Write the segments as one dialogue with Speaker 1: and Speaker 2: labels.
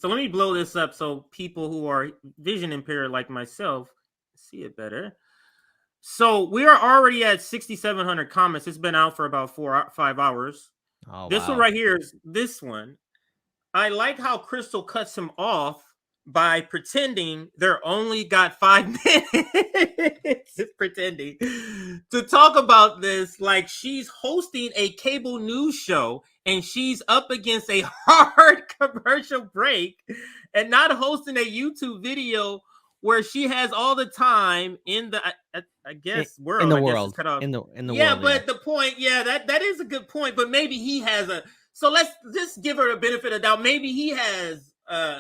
Speaker 1: So let me blow this up so people who are vision impaired like myself see it better. So we are already at 6,700 comments. It's been out for about 5 hours.
Speaker 2: Oh,
Speaker 1: This one
Speaker 2: wow.
Speaker 1: right here is this one. I like how Crystal cuts him off by pretending they're only got 5 minutes. Pretending to talk about this like she's hosting a cable news show and she's up against a hard commercial break and not hosting a YouTube video where she has all the time in the I guess world.
Speaker 2: In the
Speaker 1: I guess
Speaker 2: world.
Speaker 1: it's cut off.
Speaker 2: In the
Speaker 1: yeah,
Speaker 2: world.
Speaker 1: but the point, that is a good point. But maybe he has a. So let's just give her a benefit of doubt. Maybe he has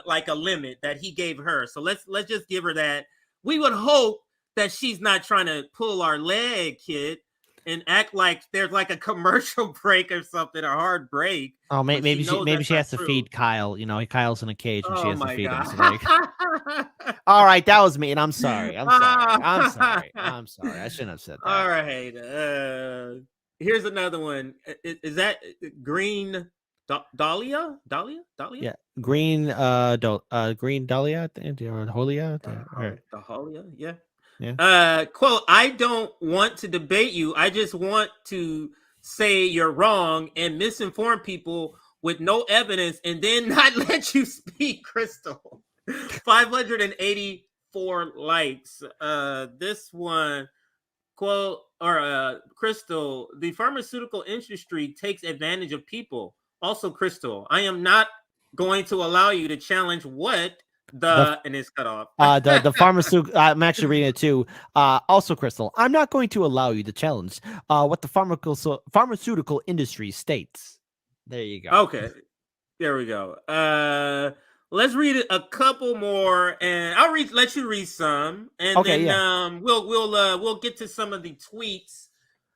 Speaker 1: like a limit that he gave her. So let's just give her that. We would hope that she's not trying to pull our leg, kid, and act like there's like a commercial break or something, a hard break.
Speaker 2: Oh, maybe she has to
Speaker 1: true.
Speaker 2: feed Kyle. Kyle's in a cage and she has to feed him. So all right, that was me, and I'm sorry. I'm sorry. I shouldn't have said that.
Speaker 1: All right. Here's another one. Is that Green Dahlia?
Speaker 2: Yeah, Green Green Dahlia, Holia,
Speaker 1: Dahlia. Yeah.
Speaker 2: Yeah.
Speaker 1: Quote, I don't want to debate you. I just want to say you're wrong and misinform people with no evidence and then not let you speak, Crystal. 584 likes. This one, quote, or Crystal, the pharmaceutical industry takes advantage of people. Also, Crystal, I am not going to allow you to challenge what and it's cut off.
Speaker 2: The pharmaceutical. I'm actually reading it too. Also, Crystal, I'm not going to allow you to challenge what the pharmaceutical industry states. There you go.
Speaker 1: Okay, there we go. Let's read a couple more, and I'll let you read some, and then we'll get to some of the tweets,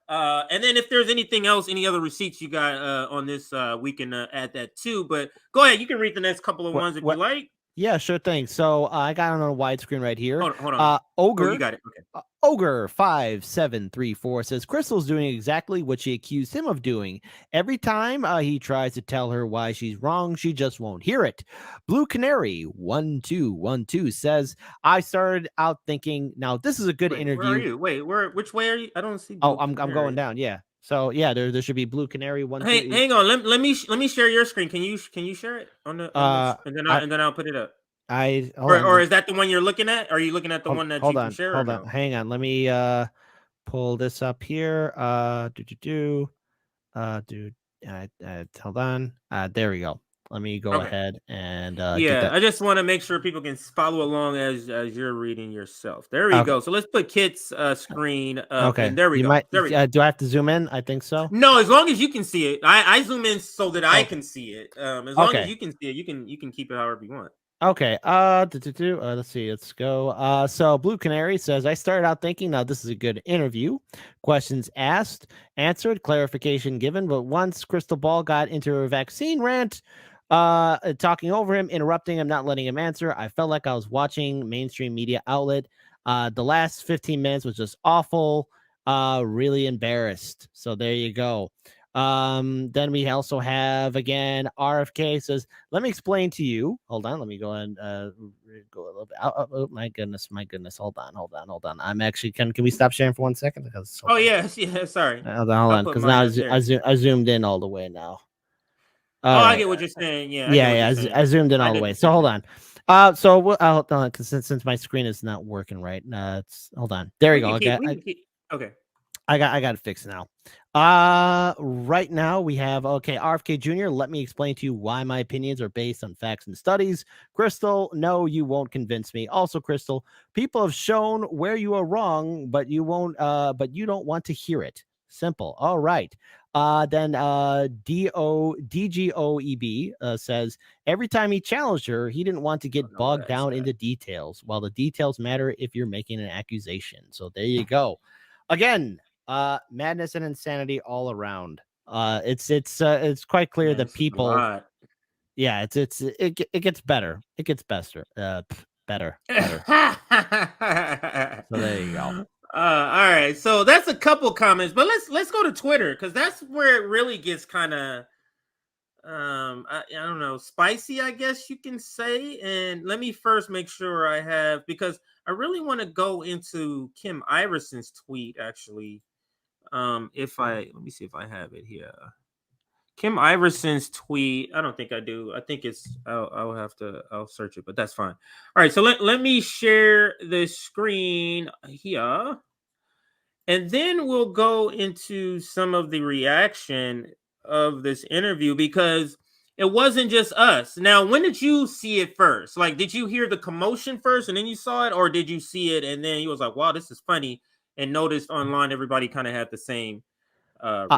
Speaker 1: and then if there's anything else, any other receipts you got on this, we can add that too. But go ahead, you can read the next couple of ones if you like.
Speaker 2: Yeah, sure thing. So I got it on a widescreen right here.
Speaker 1: Hold on.
Speaker 2: Ogre,
Speaker 1: you got it. Okay.
Speaker 2: Ogre 5734 says Crystal's doing exactly what she accused him of doing. Every time he tries to tell her why she's wrong, she just won't hear it. Blue Canary 1212 says I started out thinking, now this is a good interview.
Speaker 1: Where are you? Wait, which way are you? I don't see.
Speaker 2: Blue I'm going down. Yeah. So yeah, there should be Blue Canary one.
Speaker 1: Hang on. Let me share your screen. Can you share it on the and then I'll put it up. Or is that the one you're looking at? Are you looking at the one that you can share?
Speaker 2: Hold on. Hang on. Let me pull this up here. Hold on. There we go. Let me go ahead and
Speaker 1: I just want to make sure people can follow along as you're reading yourself. There we go. So let's put Kit's screen up. Okay. And there we go.
Speaker 2: Do I have to zoom in? I think so.
Speaker 1: No, as long as you can see it. I zoom in so that I can see it. As long as you can see it, you can keep it however you want.
Speaker 2: Okay. Let's see. Let's go. So Blue Canary says, I started out thinking, now this is a good interview. Questions asked, answered, clarification given. But once Crystal Ball got into her vaccine rant, talking over him, interrupting him, not letting him answer, I felt like I was watching mainstream media outlet. The last 15 minutes was just awful. Really embarrassed. So there you go. Then we also have again RFK says, let me explain to you. Hold on, let me go and go a little bit. Oh my goodness. Hold on. I'm actually can we stop sharing for 1 second? Because
Speaker 1: sorry.
Speaker 2: Hold on, because now I zoomed in all the way now.
Speaker 1: I get what you're saying.
Speaker 2: I zoomed in all the way. So hold on. So hold on, because since my screen is not working right, hold on. There we go.
Speaker 1: Okay.
Speaker 2: I got it fixed now. Right now we have RFK Jr. Let me explain to you why my opinions are based on facts and studies. Crystal, no, you won't convince me. Also, Crystal, people have shown where you are wrong, but you won't. But you don't want to hear it. Simple. All right. Then DGOEB says every time he challenged her, he didn't want to get bogged down into details. While the details matter if you're making an accusation. So there you go. Again. Madness and insanity all around. It's quite clear that people. Yeah, it gets better. It gets better. Better. So there you go.
Speaker 1: All right. So that's a couple comments, but let's go to Twitter because that's where it really gets kind of I don't know, spicy, I guess you can say. And let me first make sure I have, because I really want to go into Kim Iverson's tweet actually. If I let me see if I have it here. Kim Iverson's tweet. I don't think I do. I think it's I'll search it, but that's fine. All right, so let me share the screen here. And then we'll go into some of the reaction of this interview, because it wasn't just us. Now, when did you see it first? Like, did you hear the commotion first and then you saw it, or did you see it and then you was like, "Wow, this is funny," and noticed online everybody kind of had the same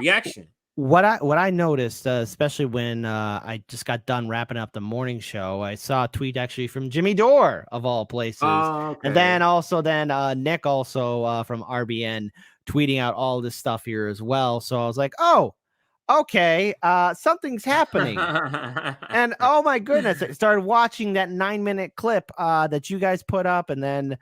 Speaker 1: reaction?
Speaker 2: What I noticed, especially when I just got done wrapping up the morning show, I saw a tweet actually from Jimmy Dore of all places,
Speaker 1: Oh,
Speaker 2: and then
Speaker 1: okay.
Speaker 2: Nick also from RBN tweeting out all this stuff here as well. So I was like, oh, okay, something's happening. And oh my goodness, I started watching that 9-minute clip that you guys put up, and then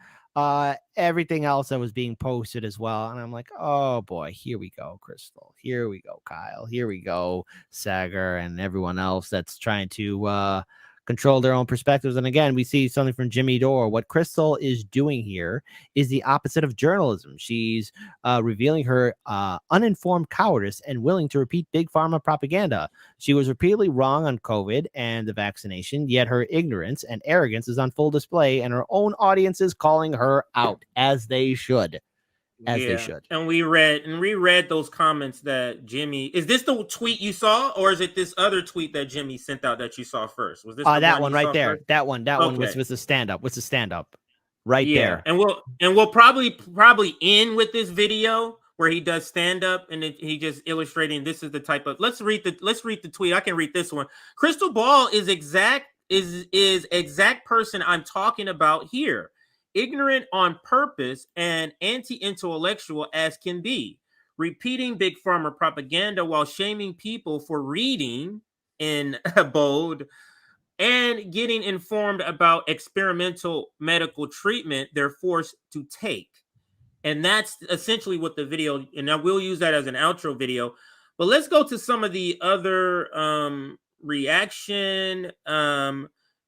Speaker 2: everything else that was being posted as well. And I'm like, oh boy, here we go, Crystal. Here we go, Kyle. Here we go, Sagar, and everyone else that's trying to control their own perspectives. And again, we see something from Jimmy Dore. What Crystal is doing here is the opposite of journalism. She's revealing her uninformed cowardice and willing to repeat big pharma propaganda. She was repeatedly wrong on COVID and the vaccination, yet her ignorance and arrogance is on full display, and her own audience is calling her out, as they should. As they
Speaker 1: Yeah,
Speaker 2: should.
Speaker 1: and we read those comments that Jimmy. Is this the tweet you saw, or is it this other tweet that Jimmy sent out that you saw first? Was this the
Speaker 2: That
Speaker 1: one
Speaker 2: one
Speaker 1: you
Speaker 2: right
Speaker 1: saw
Speaker 2: there.
Speaker 1: first?
Speaker 2: That one
Speaker 1: Okay.
Speaker 2: was the stand up. What's the stand up? Right
Speaker 1: Yeah,
Speaker 2: there.
Speaker 1: and we'll probably end with this video where he does stand up, and he just illustrating this is the type of. Let's read the tweet. I can read this one. Crystal Ball is exact person I'm talking about here. Ignorant on purpose and anti-intellectual as can be. Repeating big pharma propaganda while shaming people for reading in bold and getting informed about experimental medical treatment they're forced to take. And that's essentially what the video, and I will use that as an outro video. But let's go to some of the other reaction.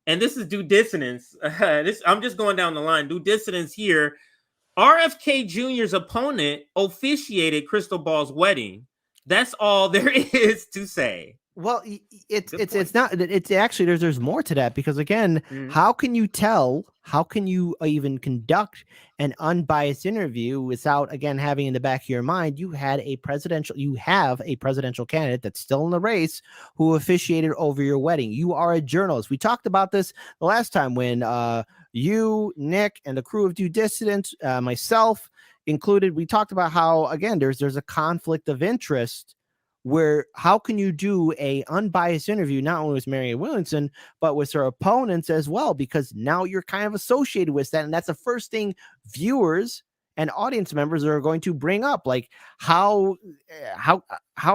Speaker 1: And this is Due Dissonance. I'm just going down the line. Due Dissonance here. RFK Jr.'s opponent officiated Crystal Ball's wedding. That's all there is to say.
Speaker 2: Well,
Speaker 1: Good point.
Speaker 2: it's not. It's actually there's more to that, because again,
Speaker 1: Mhm.
Speaker 2: how can you tell? How can you even conduct an unbiased interview without again having in the back of your mind you have a presidential candidate that's still in the race who officiated over your wedding? You are a journalist. We talked about this the last time when you, Nick, and the crew of Due Dissidence, myself included, we talked about how again there's a conflict of interest where how can you do a unbiased interview not only with Marianne Williamson but with her opponents as well, because now you're kind of associated with that, and that's the first thing viewers and audience members are going to bring up, like how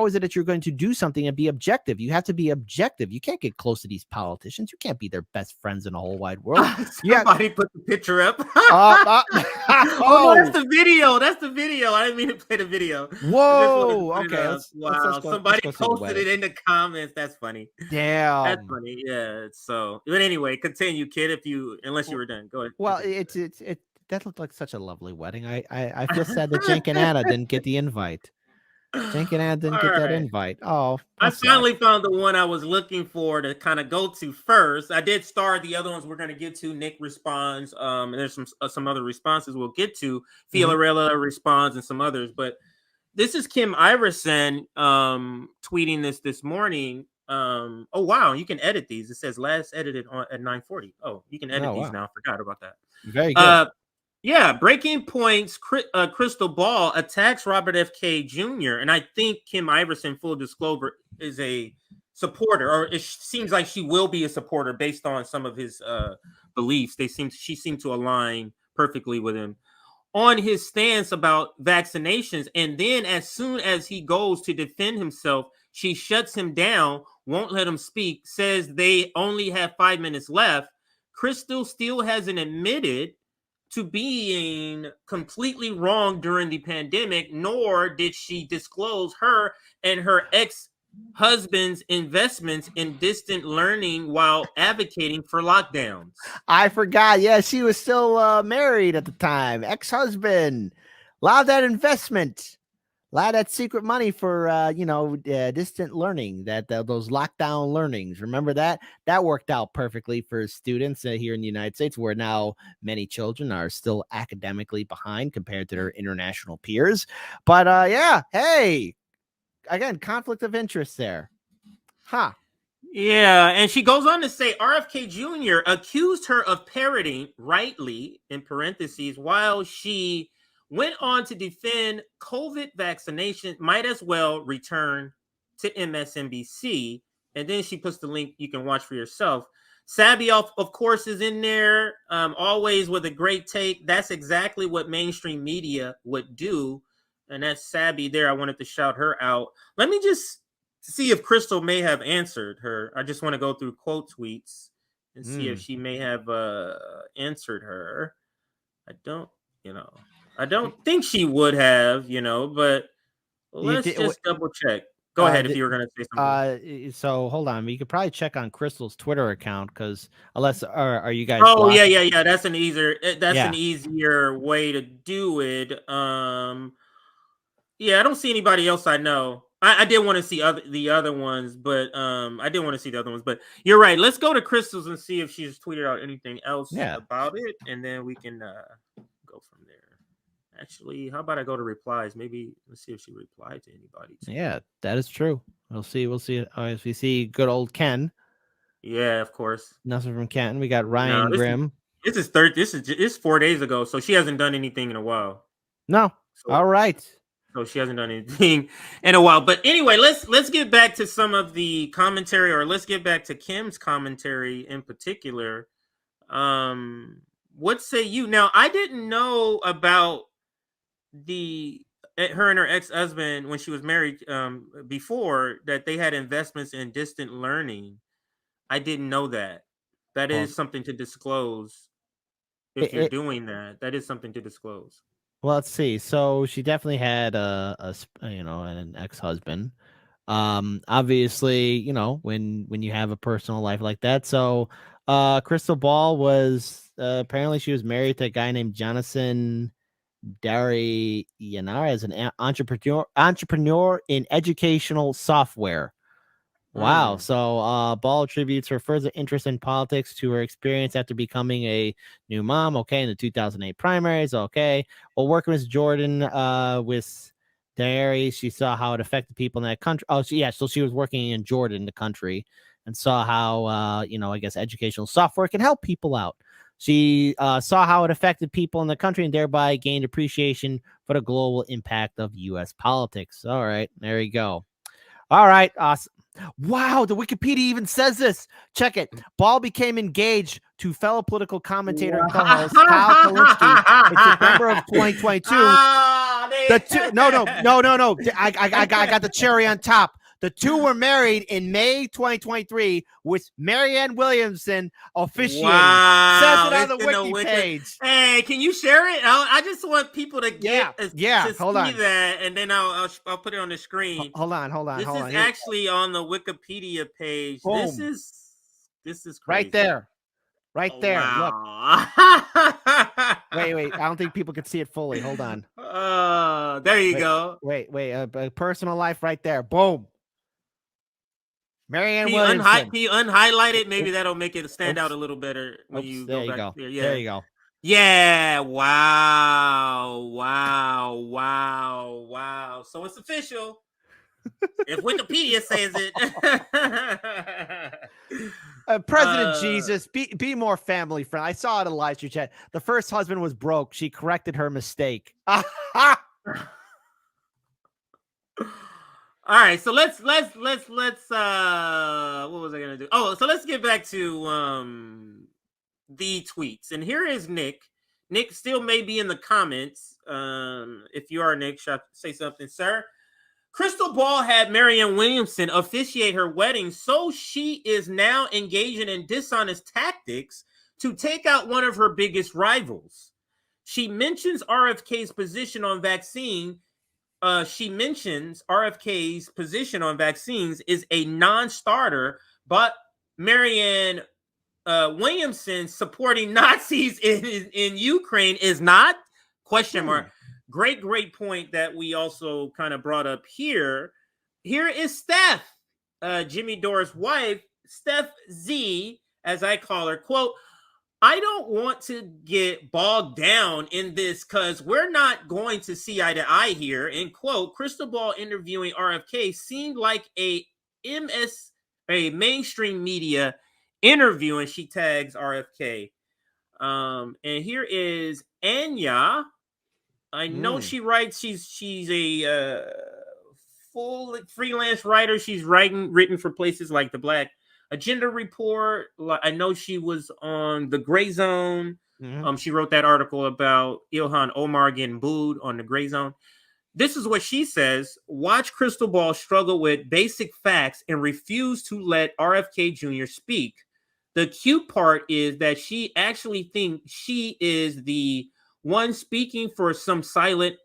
Speaker 2: is it that you're going to do something and be objective? You have to be objective. You can't get close to these politicians. You can't be their best friends in the whole wide world.
Speaker 1: Somebody put the picture up.
Speaker 2: Oh
Speaker 1: no, that's the video. That's the video. I didn't mean to play the video.
Speaker 2: Whoa. Okay,
Speaker 1: Wow, somebody
Speaker 2: let's go see the
Speaker 1: posted
Speaker 2: wedding.
Speaker 1: it in the comments. That's funny. That's
Speaker 2: Damn.
Speaker 1: funny. Yeah. So, but anyway, continue, kid. Unless you were done, go ahead.
Speaker 2: Well,
Speaker 1: Continue.
Speaker 2: it that looked like such a lovely wedding. I feel sad that Jenk and Anna didn't get the invite. Jenk and Anna didn't
Speaker 1: All
Speaker 2: get that
Speaker 1: right.
Speaker 2: invite. Oh,
Speaker 1: I
Speaker 2: how sad.
Speaker 1: finally found the one I was looking for to kind of go to first. I did start the other ones we're going to get to. Nick responds. And there's some other responses we'll get to.
Speaker 2: Mhm.
Speaker 1: Fiorella responds and some others. But this is Kim Iverson tweeting this morning. Oh wow, you can edit these. It says last edited at 9:40. Oh, you can edit
Speaker 2: Oh
Speaker 1: these
Speaker 2: wow,
Speaker 1: now. I forgot about that.
Speaker 2: very good.
Speaker 1: Yeah, breaking points. Crystal Ball attacks Robert F.K. Jr. And I think Kim Iverson, full disclosure, is a supporter, or it seems like she will be a supporter based on some of his beliefs. She seemed to align perfectly with him on his stance about vaccinations. And then, as soon as he goes to defend himself, she shuts him down, won't let him speak, says they only have 5 minutes left. Crystal still hasn't admitted to being completely wrong during the pandemic, nor did she disclose her and her ex husband's investments in distant learning while advocating for lockdowns.
Speaker 2: I forgot. Yeah, she was still married at the time. Ex-husband. A lot of that investment. A lot of that secret money for distant learning, those lockdown learnings. Remember that worked out perfectly for students here in the United States, where now many children are still academically behind compared to their international peers. But yeah, hey, again, conflict of interest there, huh?
Speaker 1: Yeah, and she goes on to say RFK Jr. accused her of parroting, rightly, in parentheses, while she went on to defend COVID vaccination, might as well return to MSNBC. And then she puts the link you can watch for yourself. Sabioff, of course, is in there, always with a great take. That's exactly what mainstream media would do. And that's Sabby there. I wanted to shout her out. Let me just see if Crystal may have answered her. I just want to go through quote tweets and see if she may have answered her. I don't think she would have, but let's just double check. Go ahead if you were going to say something.
Speaker 2: So hold on, you could probably check on Crystal's Twitter account, because unless are you guys?
Speaker 1: Oh yeah. That's an easier way to do it. Yeah, I don't see anybody else I know. I did want to see the other ones, but you're right. Let's go to Crystal's and see if she's tweeted out anything else about it, and then we can go from there. Actually, how about I go to replies? Maybe let's see if she replied to anybody.
Speaker 2: Yeah, that is true. We'll see. If we see good old Ken.
Speaker 1: Yeah, of course.
Speaker 2: Nothing from Ken. We got Ryan Grimm.
Speaker 1: This is 4 days ago, so she hasn't done anything in a while.
Speaker 2: No. All right.
Speaker 1: So she hasn't done anything in a while. But anyway, let's get back to some of the commentary, or let's get back to Kim's commentary in particular. What say you? Now, I didn't know about her and her ex-husband when she was married before, that they had investments in distant learning. I didn't know that. That is something to disclose. If you're doing that, that is something to disclose.
Speaker 2: Well, let's see. So she definitely had an ex-husband. Obviously, when you have a personal life like that. So Crystal Ball was apparently she was married to a guy named Jonathan Dari Yanar, as an entrepreneur in educational software. Wow. So Ball attributes her further interest in politics to her experience after becoming a new mom. Okay. In the 2008 primaries. Okay. Well, working with Jordan with Dari, she saw how it affected people in that country. Oh, so she was working in Jordan, the country, and saw how, I guess educational software can help people out. She saw how it affected people in the country and thereby gained appreciation for the global impact of U.S. politics. All right. There you go. All right. Awesome. Wow, the Wikipedia even says this. Check it. Ball became engaged to fellow political commentator and co-host Kyle Kalinske in September of 2022. No. I got the cherry on top. The two were married in May 2023 with Marianne Williamson officiating.
Speaker 1: Wow.
Speaker 2: Says it on the Wiki page.
Speaker 1: Hey, can you share it? I just want people to get to see that, and then I'll put it on the screen.
Speaker 2: Hold on.
Speaker 1: This is actually on the Wikipedia page.
Speaker 2: Boom.
Speaker 1: This is crazy.
Speaker 2: Right there.
Speaker 1: Wow.
Speaker 2: Look. Wait. I don't think people can see it fully. Hold on.
Speaker 1: There you go.
Speaker 2: Wait. A personal life right there. Boom. Marianne Williamson.
Speaker 1: Can you unhighlight it? Maybe that'll make it stand out a little better when you go back there. Yeah.
Speaker 2: There you go.
Speaker 1: Yeah. Wow. So it's official. If Wikipedia says it.
Speaker 2: President Jesus, be more family friendly. I saw it in the live stream chat. The first husband was broke. She corrected her mistake.
Speaker 1: All right, so let's what was I gonna do? Oh, so let's get back to the tweets. And here is Nick. Nick still may be in the comments. If you are Nick, say something, sir. Crystal Ball had Marianne Williamson officiate her wedding, so she is now engaging in dishonest tactics to take out one of her biggest rivals. She mentions RFK's position on vaccine she mentions RFK's position on vaccines is a non-starter, but Marianne Williamson supporting Nazis in Ukraine is not? Question mark. Great point that we also kind of brought up here. Here is Steph, Jimmy Dore's wife, Steph Z, as I call her. Quote, I don't want to get bogged down in this because we're not going to see eye to eye here. End quote. Crystal Ball interviewing RFK seemed like a mainstream media interview, and she tags RFK. And here is Anya. I know she writes. She's a full freelance writer. She's written for places like the Black Agenda Report. I know she was on the Gray Zone. She wrote that article about Ilhan Omar getting booed on the Gray Zone. This is what she says. Watch Crystal Ball struggle with basic facts and refuse to let RFK Jr. speak. The cute part is that she actually thinks she is the one speaking for some silent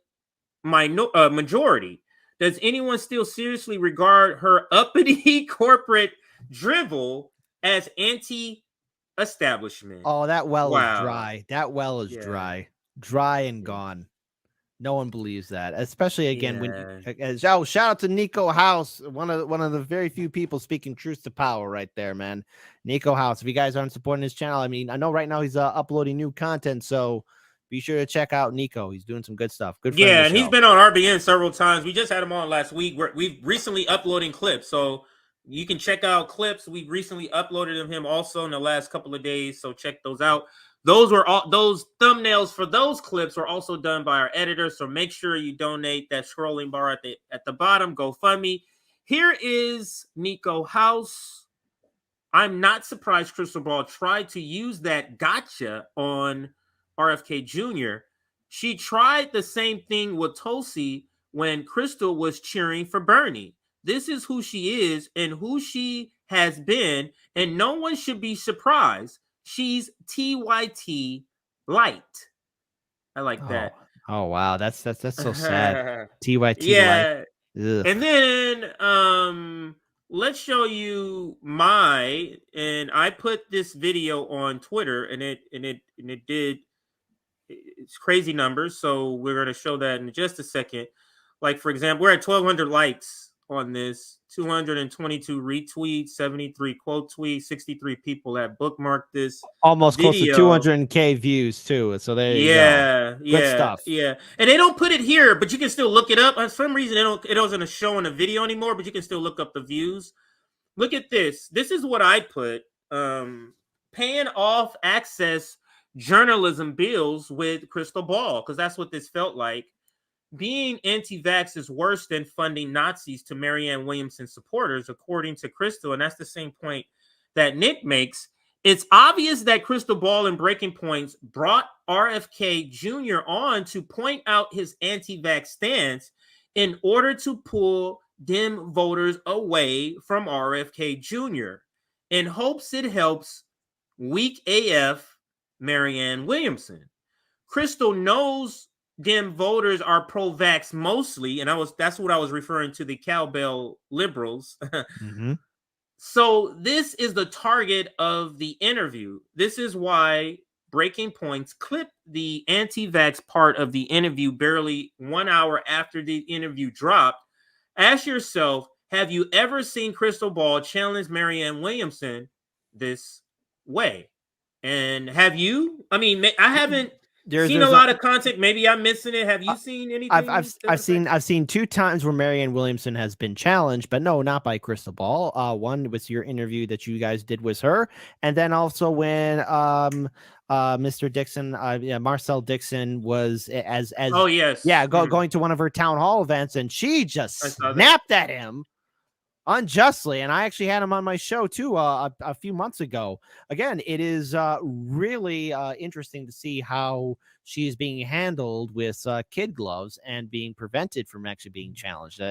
Speaker 1: majority. Does anyone still seriously regard her uppity corporate drivel as anti-establishment?
Speaker 2: Oh, that well is dry. That well is dry and gone. No one believes that, especially again when shout out to Nico House, one of the very few people speaking truth to power right there, man. Nico House. If you guys aren't supporting his channel, I mean, I know right now he's uploading new content, so be sure to check out Nico. He's doing some good stuff. Good.
Speaker 1: Yeah, and he's been on RBN several times. We just had him on last week. We've recently uploading clips, so you can check out clips. We've recently uploaded him also in the last couple of days, so check those out. Those thumbnails for those clips were also done by our editor. So make sure you donate that scrolling bar at the bottom. GoFundMe. Here is Nico House. I'm not surprised Crystal Ball tried to use that gotcha on RFK Jr. She tried the same thing with Tulsi when Crystal was cheering for Bernie. This is who she is and who she has been, and no one should be surprised. She's TYT light. I like that.
Speaker 2: Oh wow, that's so sad. TYT
Speaker 1: light.
Speaker 2: Ugh.
Speaker 1: And then let's show you and I put this video on Twitter, and it did it's crazy numbers. So we're gonna show that in just a second. Like for example, we're at 1,200 likes on this, 222 retweets, 73 quote tweets, 63 people that bookmarked this.
Speaker 2: Almost video. Close to 200K views too. So there you go. Good stuff.
Speaker 1: Yeah. And they don't put it here, but you can still look it up. For some reason, it doesn't show in the video anymore, but you can still look up the views. Look at this. This is what I put. Paying off access journalism bills with Crystal Ball, because that's what this felt like. Being anti-vax is worse than funding Nazis to Marianne Williamson supporters, according to Crystal. And that's the same point that Nick makes. It's obvious that Crystal Ball and Breaking Points brought RFK Jr. on to point out his anti-vax stance in order to pull Dem voters away from RFK Jr. in hopes it helps weak AF Marianne Williamson. Crystal knows Dem voters are pro-vax mostly, and that's what I was referring to, the cowbell liberals. So this is the target of the interview. This is why Breaking Points clipped the anti-vax part of the interview barely 1 hour after the interview dropped. Ask yourself, have you ever seen Crystal Ball challenge Marianne Williamson this way? And have you? I mean, I haven't seen a lot of content. Maybe I'm missing it. Have you seen anything?
Speaker 2: I've seen 2 times where Marianne Williamson has been challenged, but no, not by Crystal Ball. One was your interview that you guys did with her, and then also when Mr. Dixon, Marcel Dixon was going to one of her town hall events, and she just snapped at him unjustly. And I actually had him on my show too a few months ago. Again, it is really interesting to see how she is being handled with kid gloves and being prevented from actually being challenged.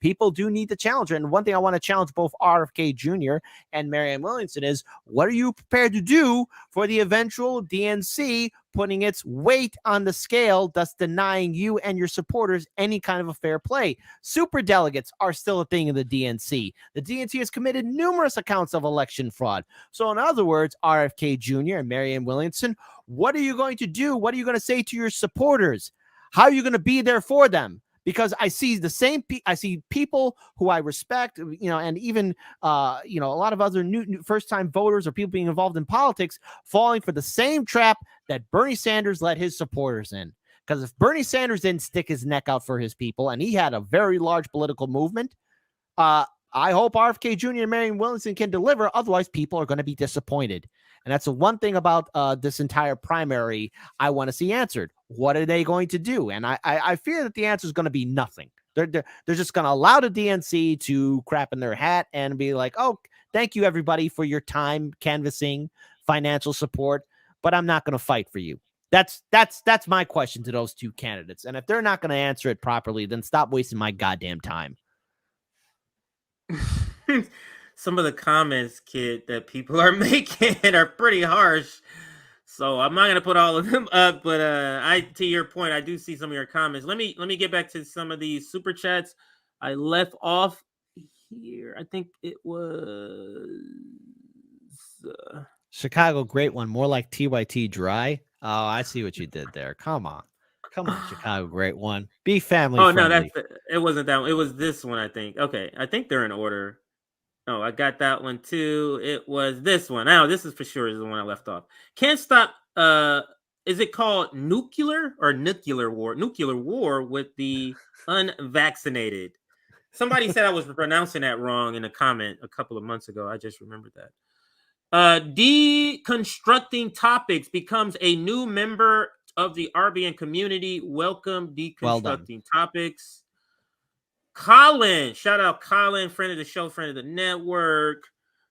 Speaker 2: People do need to challenge her. And one thing I want to challenge both RFK Jr. and Marianne Williamson is, what are you prepared to do for the eventual DNC putting its weight on the scale, thus denying you and your supporters any kind of a fair play. Super delegates are still a thing in the DNC. The DNC has committed numerous accounts of election fraud. So in other words, RFK Jr. and Marianne Williamson, what are you going to do? What are you going to say to your supporters? How are you going to be there for them? Because I see the same, I see people who I respect, and even, a lot of other new first-time voters or people being involved in politics falling for the same trap that Bernie Sanders let his supporters in. Because if Bernie Sanders didn't stick his neck out for his people, and he had a very large political movement, I hope RFK Jr. and Marianne Williamson can deliver. Otherwise, people are going to be disappointed. And that's the one thing about this entire primary I want to see answered. What are they going to do? And I fear that the answer is going to be nothing. They're just going to allow the DNC to crap in their hat and be like, oh, thank you, everybody, for your time, canvassing, financial support, but I'm not going to fight for you. That's my question to those two candidates. And if they're not going to answer it properly, then stop wasting my goddamn time.
Speaker 1: Some of the comments, kid, that people are making are pretty harsh. So I'm not gonna put all of them up, but to your point, I do see some of your comments. Let me get back to some of these super chats I left off here. I think it was
Speaker 2: Chicago, great one. More like TYT dry. Oh, I see what you did there. Come on, Chicago, great one. Be family friendly.
Speaker 1: No, it wasn't that one. It was this one, I think. Okay, I think they're in order. Oh, I got that one too. It was this one. Now, this is for sure is the one I left off. Can't stop. Is it called nuclear or nuclear war? Nuclear war with the unvaccinated. Somebody said I was pronouncing that wrong in a comment a couple of months ago. I just remembered that. Deconstructing topics becomes a new member of the RBN community. Welcome, deconstructing topics. Colin, shout out Colin, friend of the show, friend of the network.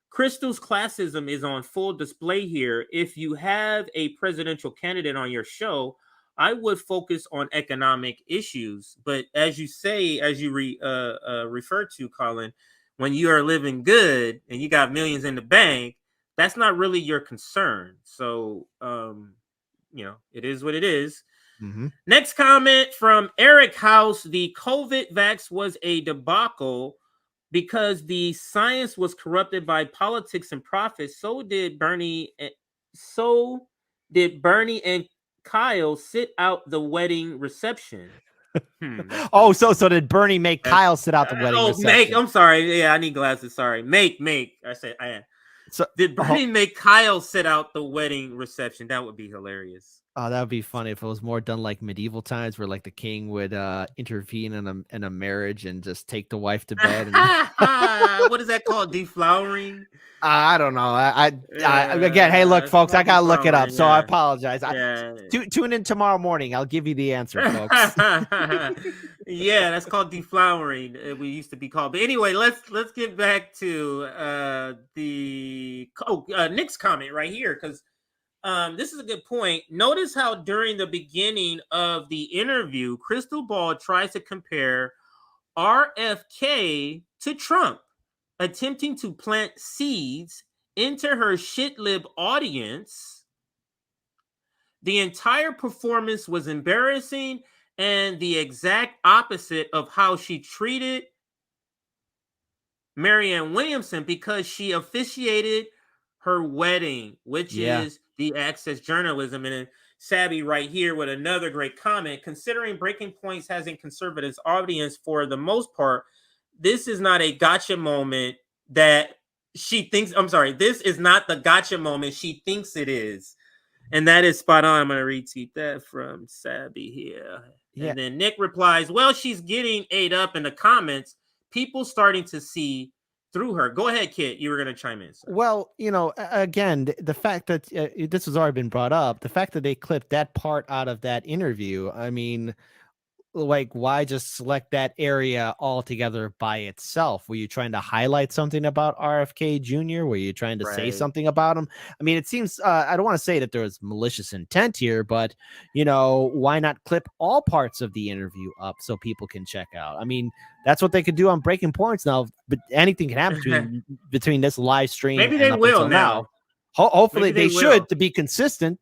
Speaker 1: Crystal's classism is on full display here. If you have a presidential candidate on your show, I would focus on economic issues. But as you say, as you refer to, Colin, when you are living good and you got millions in the bank, that's not really your concern. So, it is what it is.
Speaker 2: Mm-hmm.
Speaker 1: Next comment from Eric House. The COVID vax was a debacle because the science was corrupted by politics and profit. So did Bernie and Kyle sit out the wedding reception.
Speaker 2: So did Bernie make Kyle sit out the wedding reception?
Speaker 1: I'm sorry. Yeah, I need glasses. Sorry. Make. I said I am. So did Bernie make Kyle sit out the wedding reception? That would be hilarious.
Speaker 2: Oh, that would be funny if it was more done like medieval times, where like the king would intervene in a marriage and just take the wife to bed.
Speaker 1: And... What is that called? Deflowering?
Speaker 2: I don't know. Again, hey, look, folks, I gotta look it up, so I apologize. Tune in tomorrow morning. I'll give you the answer, folks.
Speaker 1: Yeah, that's called deflowering. We used to be called. But anyway, let's get back to Nick's comment right here, because this is a good point. Notice how during the beginning of the interview, Crystal Ball tries to compare RFK to Trump, attempting to plant seeds into her shitlib audience. The entire performance was embarrassing and the exact opposite of how she treated Marianne Williamson, because she officiated her wedding, which is the access journalism. And Sabby right here with another great comment. Considering Breaking Points has a conservative audience for the most part, this is not a gotcha moment that she thinks. I'm sorry, this is not the gotcha moment she thinks it is. And that is spot on. I'm going to retweet that from Sabby here. Yeah. And then Nick replies, well, she's getting ate up in the comments. People starting to see through her. Go ahead, Kit. You were going to chime in. Sir.
Speaker 2: Well, again, the fact that this has already been brought up, the fact that they clipped that part out of that interview, I mean, like, why just select that area altogether by itself? Were you trying to highlight something about RFK Jr.? Were you trying to say something about him? I mean, it seems, I don't want to say that there was malicious intent here, but, why not clip all parts of the interview up so people can check out? I mean, that's what they could do on Breaking Points now, but anything can happen between this live stream.
Speaker 1: Maybe they will now.
Speaker 2: Hopefully
Speaker 1: Maybe
Speaker 2: they
Speaker 1: will.
Speaker 2: should. To be consistent,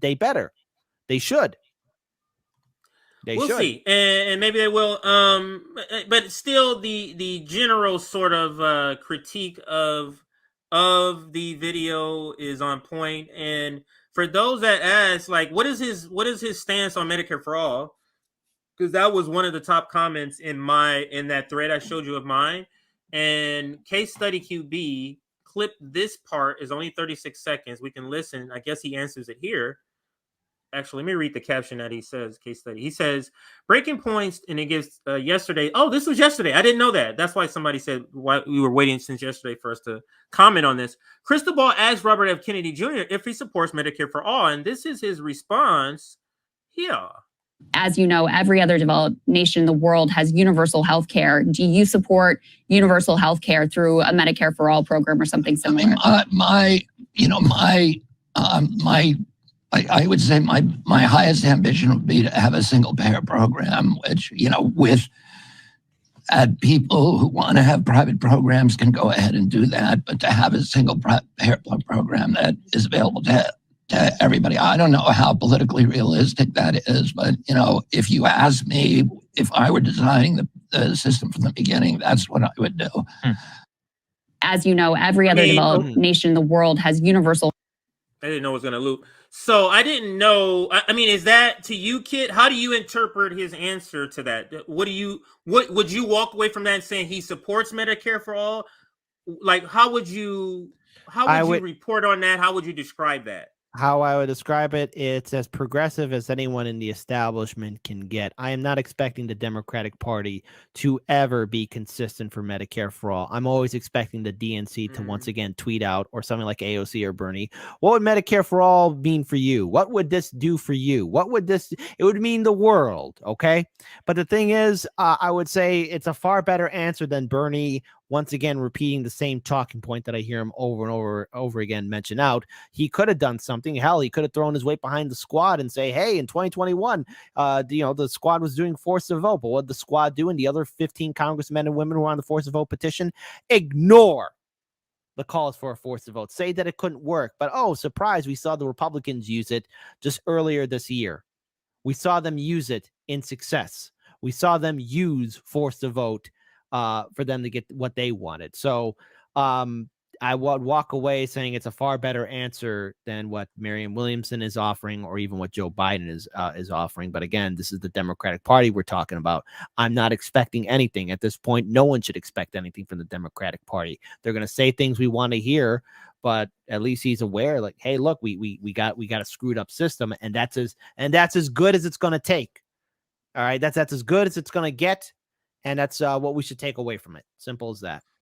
Speaker 2: they better. They should.
Speaker 1: We'll see, and maybe they will. But still, the general sort of critique of the video is on point. And for those that ask, like, what is his stance on Medicare for all? Because that was one of the top comments in that thread I showed you of mine. And Case Study QB clipped this part, is only 36 seconds. We can listen. I guess he answers it here. Actually, let me read the caption that he says. Case study. He says breaking points, and it gives yesterday. Oh, this was yesterday. I didn't know that. That's why somebody said why we were waiting since yesterday for us to comment on this. Crystal Ball asked Robert F. Kennedy Jr. if he supports Medicare for all, and this is his response here.
Speaker 3: As you know, every other developed nation in the world has universal health care. Do you support universal health care through a Medicare for all program or something similar?
Speaker 4: I would say my highest ambition would be to have a single payer program, which, with people who want to have private programs can go ahead and do that, but to have a single payer program that is available to everybody. I don't know how politically realistic that is, but, if you ask me, if I were designing the system from the beginning, that's what I would do.
Speaker 3: As you know, every other developed nation in the world has universal.
Speaker 1: I didn't know it was going to loop. So I didn't know. I mean, is that to you, Kit? How do you interpret his answer to that? What would you walk away from that saying he supports Medicare for all? Like, how would you report on that? How would you describe that?
Speaker 2: How I would describe it, it's as progressive as anyone in the establishment can get. I am not expecting the Democratic Party to ever be consistent for Medicare for all. I'm always expecting the DNC to once again tweet out, or something like AOC or Bernie, what would Medicare for all mean for you? What would this do for you? It would mean the world, okay? But the thing is, I would say it's a far better answer than Bernie once again repeating the same talking point that I hear him over and over again mention out. He could have done something. Hell, he could have thrown his weight behind the squad and say, hey, in 2021, the squad was doing force to vote. But what did the squad do? And the other 15 congressmen and women who were on the force to vote petition ignore the calls for a force to vote, say that it couldn't work. But, oh, surprise, we saw the Republicans use it just earlier this year. We saw them use it in success. We saw them use force to vote for them to get what they wanted. So I would walk away saying it's a far better answer than what Marianne Williamson is offering, or even what Joe Biden is offering. But again, this is the Democratic Party we're talking about. I'm not expecting anything at this point. No one should expect anything from the Democratic Party. They're going to say things we want to hear, but at least he's aware, like, hey, look, we got a screwed up system, and that's as good as it's going to take. All right, that's as good as it's going to get. And that's what we should take away from it. Simple as that.